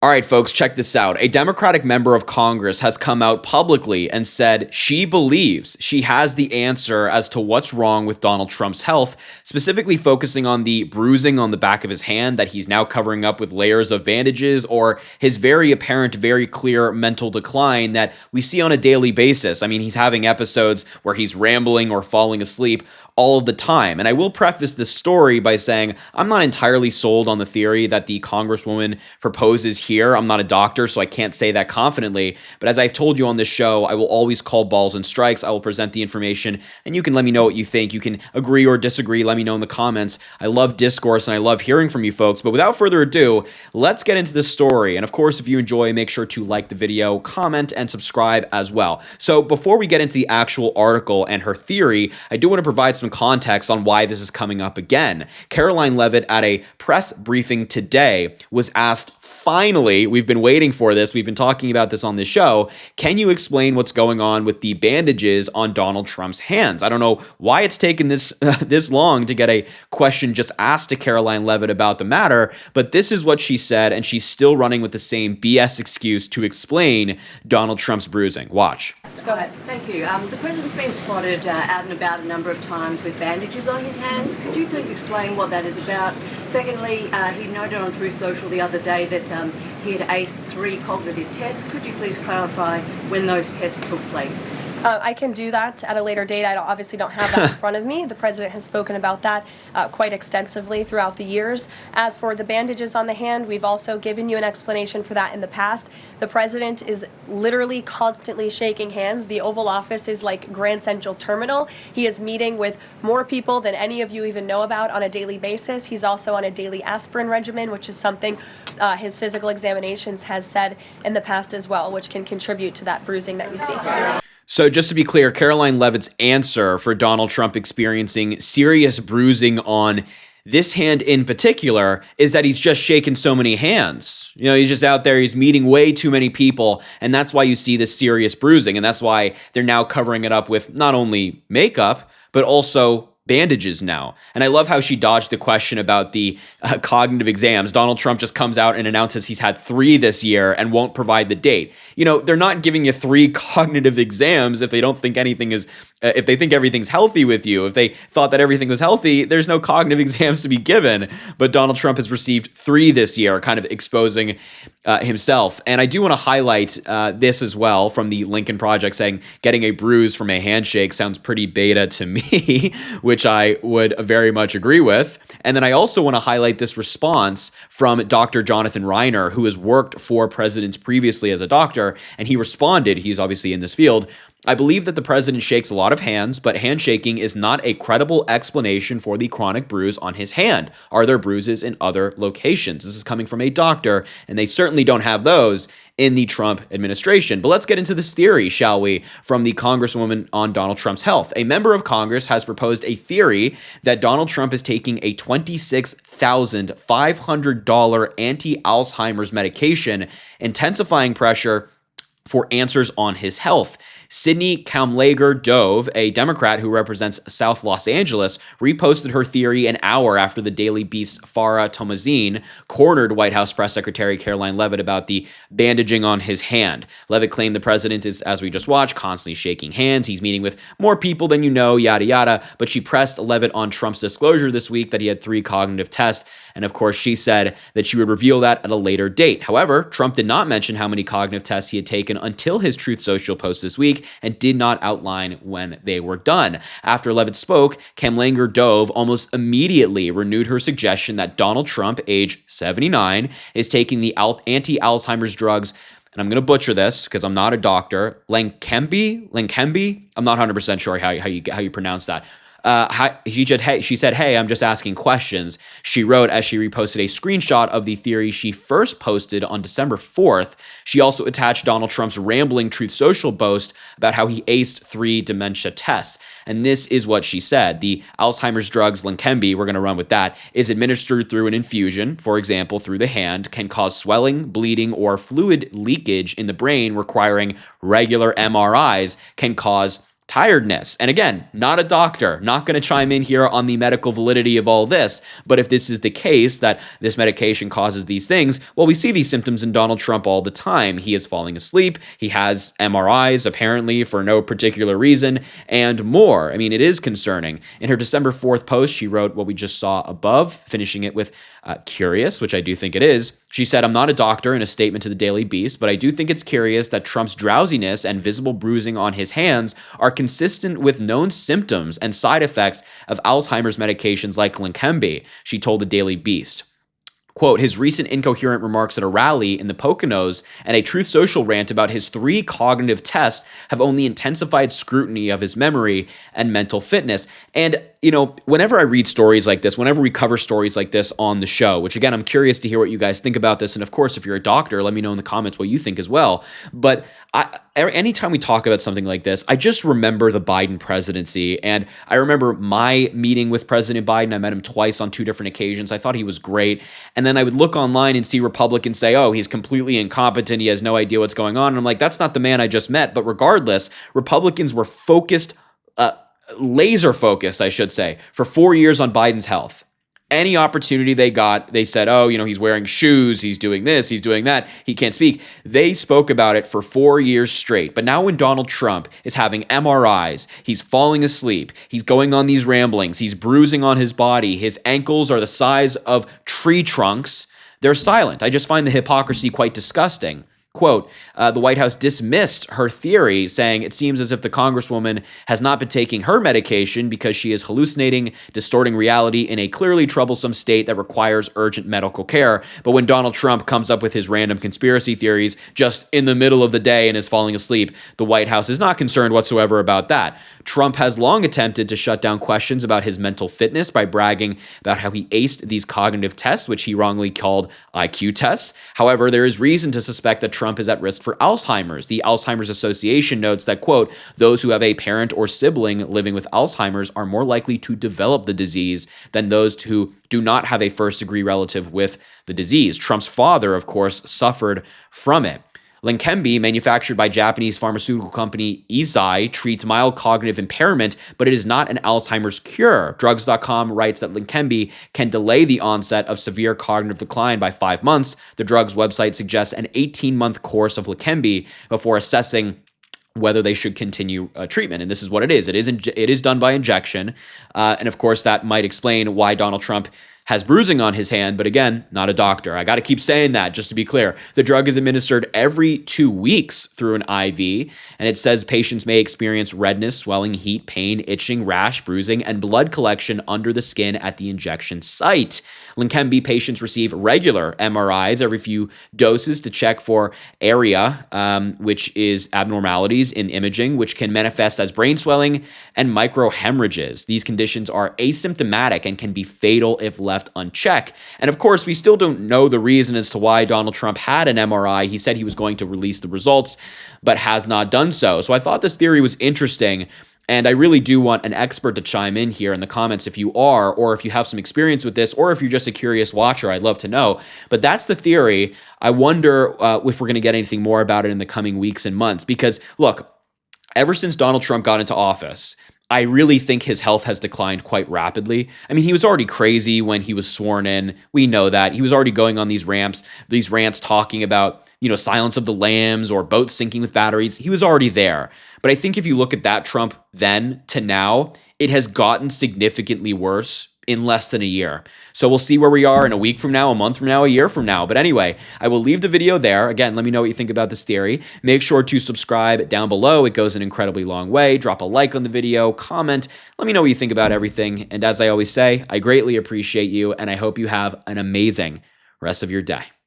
All right, folks, check this out. A Democratic member of Congress has come out publicly and said she believes she has the answer as to what's wrong with Donald Trump's health, specifically focusing on the bruising on the back of his hand that he's now covering up with layers of bandages, or his very apparent, very clear mental decline that we see on a daily basis. I mean, he's having episodes where he's rambling or falling asleep all of the time. And I will preface this story by saying I'm not entirely sold on the theory that the Congresswoman proposes here. I'm not a doctor, so I can't say that confidently. But as I've told you on this show, I will always call balls and strikes. I will present the information, and you can let me know what you think. You can agree or disagree. Let me know in the comments. I love discourse, and I love hearing from you folks. But without further ado, let's get into this story. And of course, if you enjoy, make sure to like the video, comment, and subscribe as well. So before we get into the actual article and her theory, I do want to provide some context on why this is coming up again. Caroline Leavitt at a press briefing today was asked, finally, we've been waiting for this, we've been talking about this on this show, can you explain what's going on with the bandages on Donald Trump's hands? I don't know why it's taken this this long to get a question just asked to Caroline Leavitt about the matter, but this is what she said, and she's still running with the same BS excuse to explain Donald Trump's bruising. Watch. Go ahead. Thank you. The president's been spotted out and about a number of times with bandages on his hands. Could you please explain what that is about? Secondly, he noted on Truth Social the other day that he had aced 3 cognitive tests. Could you please clarify when those tests took place? I can do that at a later date. I obviously don't have that in front of me. The president has spoken about that quite extensively throughout the years. As for the bandages on the hand, we've also given you an explanation for that in the past. The president is literally constantly shaking hands. The Oval Office is like Grand Central Terminal. He is meeting with more people than any of you even know about on a daily basis. He's also on a daily aspirin regimen, which is something his physical examinations has said in the past as well, which can contribute to that bruising that you see. So just to be clear, Caroline Leavitt's answer for Donald Trump experiencing serious bruising on this hand in particular is that he's just shaken so many hands. You know, he's just out there, he's meeting way too many people, and that's why you see this serious bruising, and that's why they're now covering it up with not only makeup, but also bandages now. And I love how she dodged the question about the cognitive exams. Donald Trump just comes out and announces he's had 3 this year and won't provide the date. You know, they're not giving you 3 cognitive exams if they don't think anything is, if they think everything's healthy with you. If they thought that everything was healthy, there's no cognitive exams to be given. But Donald Trump has received 3 this year, kind of exposing himself. And I do want to highlight this as well from the Lincoln Project, saying getting a bruise from a handshake sounds pretty beta to me, which I would very much agree with. And then I also want to highlight this response from Dr. Jonathan Reiner, who has worked for presidents previously as a doctor, and he responded, he's obviously in this field, I believe that the president shakes a lot of hands, but handshaking is not a credible explanation for the chronic bruise on his hand. Are there bruises in other locations? This is coming from a doctor, and they certainly don't have those in the Trump administration. But let's get into this theory, shall we, from the Congresswoman on Donald Trump's health. A member of Congress has proposed a theory that Donald Trump is taking a $26,500 anti-Alzheimer's medication, intensifying pressure for answers on his health. Sidney Kamlager-Dove, a Democrat who represents South Los Angeles, reposted her theory an hour after the Daily Beast's Farah Tomazine cornered White House Press Secretary Caroline Leavitt about the bandaging on his hand. Leavitt claimed the president is, as we just watched, constantly shaking hands. He's meeting with more people than you know, yada, yada. But she pressed Leavitt on Trump's disclosure this week that he had 3 cognitive tests. And of course, she said that she would reveal that at a later date. However, Trump did not mention how many cognitive tests he had taken until his Truth Social post this week, and did not outline when they were done. After Leavitt spoke, Kamlager-Dove almost immediately renewed her suggestion that Donald Trump, age 79, is taking the anti-Alzheimer's drugs, and I'm going to butcher this because I'm not a doctor, Lenkembi? I'm not 100% sure how you pronounce that. She said, hey, I'm just asking questions. She wrote as she reposted a screenshot of the theory she first posted on December 4th. She also attached Donald Trump's rambling Truth Social boast about how he aced 3 dementia tests. And this is what she said. The Alzheimer's drugs, Lenkembi, we're going to run with that, is administered through an infusion, for example, through the hand, can cause swelling, bleeding, or fluid leakage in the brain requiring regular MRIs, can cause tiredness. And again, not a doctor, not going to chime in here on the medical validity of all this. But if this is the case that this medication causes these things, well, we see these symptoms in Donald Trump all the time. He is falling asleep. He has MRIs, apparently, for no particular reason, and more. I mean, it is concerning. In her December 4th post, she wrote what we just saw above, finishing it with curious, which I do think it is. She said, "I'm not a doctor," in a statement to the Daily Beast, but I do think it's curious that Trump's drowsiness and visible bruising on his hands are consistent with known symptoms and side effects of Alzheimer's medications like Leqembi, she told the Daily Beast. Quote, his recent incoherent remarks at a rally in the Poconos and a Truth Social rant about his 3 cognitive tests have only intensified scrutiny of his memory and mental fitness. And, you know, whenever I read stories like this, whenever we cover stories like this on the show, which again, I'm curious to hear what you guys think about this. And of course, if you're a doctor, let me know in the comments what you think as well. But anytime we talk about something like this, I just remember the Biden presidency. And I remember my meeting with President Biden. I met him twice on 2 different occasions. I thought he was great. And then I would look online and see Republicans say, oh, he's completely incompetent. He has no idea what's going on. And I'm like, that's not the man I just met. But regardless, Republicans were focused, laser focused, I should say, for 4 years on Biden's health. Any opportunity they got, they said, oh, you know, he's wearing shoes, he's doing this, he's doing that, he can't speak. They spoke about it for 4 years straight. But now when Donald Trump is having MRIs, he's falling asleep, he's going on these ramblings, he's bruising on his body, his ankles are the size of tree trunks, they're silent. I just find the hypocrisy quite disgusting. Quote, the White House dismissed her theory, saying it seems as if the Congresswoman has not been taking her medication because she is hallucinating, distorting reality in a clearly troublesome state that requires urgent medical care. But when Donald Trump comes up with his random conspiracy theories just in the middle of the day and is falling asleep, the White House is not concerned whatsoever about that. Trump has long attempted to shut down questions about his mental fitness by bragging about how he aced these cognitive tests, which he wrongly called IQ tests. However, there is reason to suspect that Trump is at risk for Alzheimer's. The Alzheimer's Association notes that, quote, those who have a parent or sibling living with Alzheimer's are more likely to develop the disease than those who do not have a first-degree relative with the disease. Trump's father, of course, suffered from it. Leqembi, manufactured by Japanese pharmaceutical company Eisai, treats mild cognitive impairment, but it is not an Alzheimer's cure. Drugs.com writes that Leqembi can delay the onset of severe cognitive decline by 5 months. The drug's website suggests an 18-month course of Leqembi before assessing whether they should continue treatment. And this is what it is. It is done by injection. And of course, that might explain why Donald Trump has bruising on his hand, but again, not a doctor. I got to keep saying that just to be clear. The drug is administered every 2 weeks through an IV, and it says patients may experience redness, swelling, heat, pain, itching, rash, bruising, and blood collection under the skin at the injection site. Leqembi patients receive regular MRIs every few doses to check for ARIA, which is abnormalities in imaging, which can manifest as brain swelling and microhemorrhages. These conditions are asymptomatic and can be fatal if left unchecked. And of course, we still don't know the reason as to why Donald Trump had an MRI. He said he was going to release the results, but has not done so. So I thought this theory was interesting. And I really do want an expert to chime in here in the comments if you are, or if you have some experience with this, or if you're just a curious watcher. I'd love to know. But that's the theory. I wonder if we're going to get anything more about it in the coming weeks and months. Because look, ever since Donald Trump got into office, I really think his health has declined quite rapidly. I mean, he was already crazy when he was sworn in. We know that. He was already going on these rants talking about, you know, Silence of the Lambs or boats sinking with batteries. He was already there. But I think if you look at that Trump then to now, it has gotten significantly worse in less than a year. So we'll see where we are in a week from now, a month from now, a year from now. But anyway, I will leave the video there. Again, let me know what you think about this theory. Make sure to subscribe down below. It goes an incredibly long way. Drop a like on the video, comment. Let me know what you think about everything. And as I always say, I greatly appreciate you, and I hope you have an amazing rest of your day.